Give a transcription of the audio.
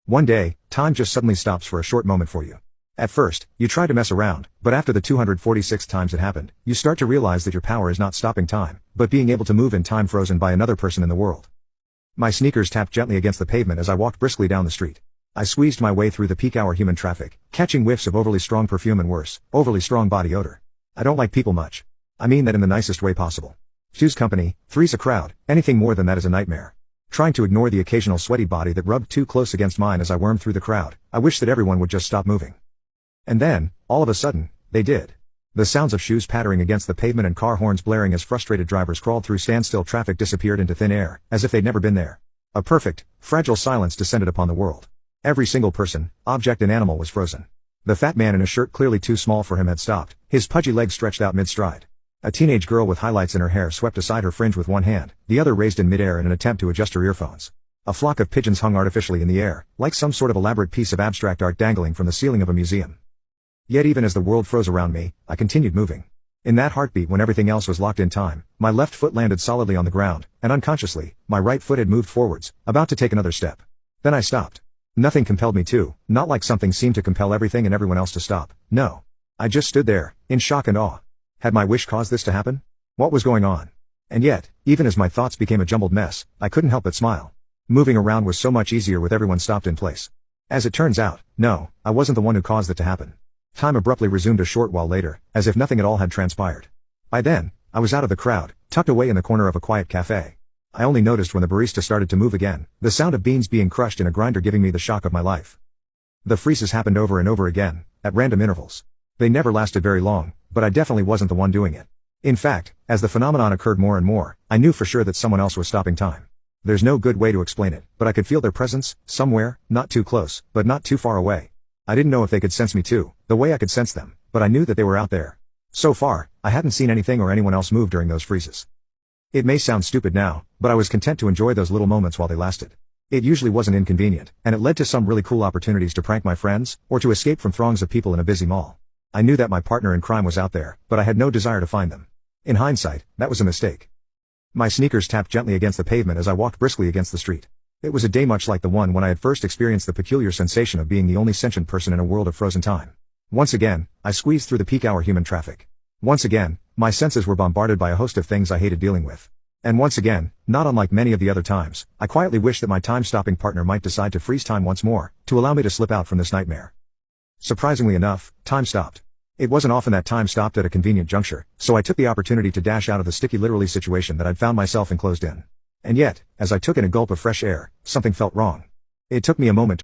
One day, time just suddenly stops for a short moment for you. At first, you try to mess around, but after the 246th times it happened, you start to realize that your power is not stopping time, but being able to move in time frozen by another person in the world. My sneakers tapped gently against the pavement as I walked briskly down the street. I squeezed my way through the peak hour human traffic, catching whiffs of overly strong perfume and worse, overly strong body odor. I don't like people much. I mean that in the nicest way possible. Two's company, three's a crowd, anything more than that is a nightmare. Trying to ignore the occasional sweaty body that rubbed too close against mine as I wormed through the crowd, I wish that everyone would just stop moving. And then, all of a sudden, they did. The sounds of shoes pattering against the pavement and car horns blaring as frustrated drivers crawled through standstill traffic disappeared into thin air, as if they'd never been there. A perfect, fragile silence descended upon the world. Every single person, object and animal was frozen. The fat man in a shirt clearly too small for him had stopped, his pudgy legs stretched out mid-stride. A teenage girl with highlights in her hair swept aside her fringe with one hand, the other raised in midair in an attempt to adjust her earphones. A flock of pigeons hung artificially in the air, like some sort of elaborate piece of abstract art dangling from the ceiling of a museum. Yet even as the world froze around me, I continued moving. In that heartbeat when everything else was locked in time, my left foot landed solidly on the ground, and unconsciously, my right foot had moved forwards, about to take another step. Then I stopped. Nothing compelled me to, not like something seemed to compel everything and everyone else to stop, no. I just stood there, in shock and awe. Had my wish caused this to happen? What was going on? And yet, even as my thoughts became a jumbled mess, I couldn't help but smile. Moving around was so much easier with everyone stopped in place. As it turns out, no, I wasn't the one who caused it to happen. Time abruptly resumed a short while later, as if nothing at all had transpired. By then, I was out of the crowd, tucked away in the corner of a quiet cafe. I only noticed when the barista started to move again, the sound of beans being crushed in a grinder giving me the shock of my life. The freezes happened over and over again, at random intervals. They never lasted very long, but I definitely wasn't the one doing it. In fact, as the phenomenon occurred more and more, I knew for sure that someone else was stopping time. There's no good way to explain it, but I could feel their presence, somewhere, not too close, but not too far away. I didn't know if they could sense me too, the way I could sense them, but I knew that they were out there. So far, I hadn't seen anything or anyone else move during those freezes. It may sound stupid now, but I was content to enjoy those little moments while they lasted. It usually wasn't inconvenient, and it led to some really cool opportunities to prank my friends, or to escape from throngs of people in a busy mall. I knew that my partner in crime was out there, but I had no desire to find them. In hindsight, that was a mistake. My sneakers tapped gently against the pavement as I walked briskly against the street. It was a day much like the one when I had first experienced the peculiar sensation of being the only sentient person in a world of frozen time. Once again, I squeezed through the peak hour human traffic. Once again, my senses were bombarded by a host of things I hated dealing with. And once again, not unlike many of the other times, I quietly wished that my time-stopping partner might decide to freeze time once more, to allow me to slip out from this nightmare. Surprisingly enough, time stopped. It wasn't often that time stopped at a convenient juncture, so I took the opportunity to dash out of the sticky literally situation that I'd found myself enclosed in. And yet, as I took in a gulp of fresh air, something felt wrong. It took me a moment